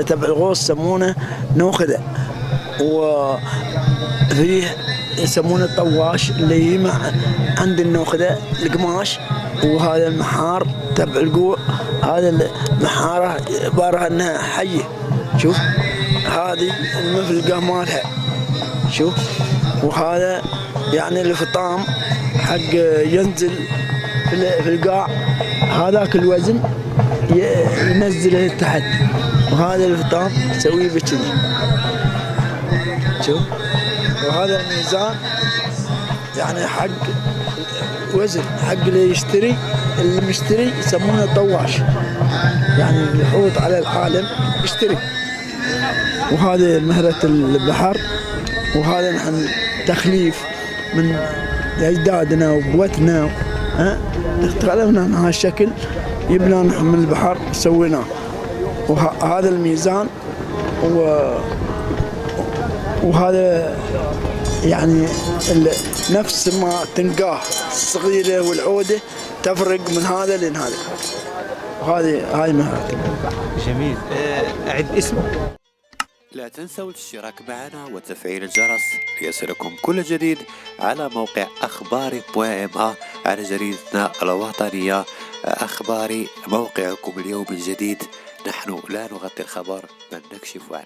هذا تبع الغوص يسمونه نوخذة، وفيه يسمونه الطواش اللي يجمع عند النوخذة القماش، وهذا المحار تبع القوع. هذا المحارة عبارة انها حية، شوف هذه المفلقة مالها، شوف. وهذا يعني الفطام حق ينزل في القاع، هذاك الوزن ينزله لتحت، وهذا الفطام يسويه بكذي، شوف. وهذا الميزان يعني حق وزن، حق اللي يشتري، اللي مشتري يسمونه طواش، يعني يحوط على العالم يشتري. وهذا مهرة البحر، وهذا نحن تخليف من أجدادنا وقوتنا، تخلفنا من هالشكل، جبنا نحن من البحر وسويناه. وهذا الميزان، وهذا يعني نفس ما تنقاه الصغيرة والعودة تفرق من هذا لين هذا. هاي مهارتي. جميل. أعد اسم. لا تنسوا الاشتراك معنا وتفعيل الجرس ليصلكم كل جديد على موقع أخباري.ma، على جريدتنا الوطنية أخباري، موقعكم اليوم الجديد. نحن لا نغطي الخبر بل نكشف عنه.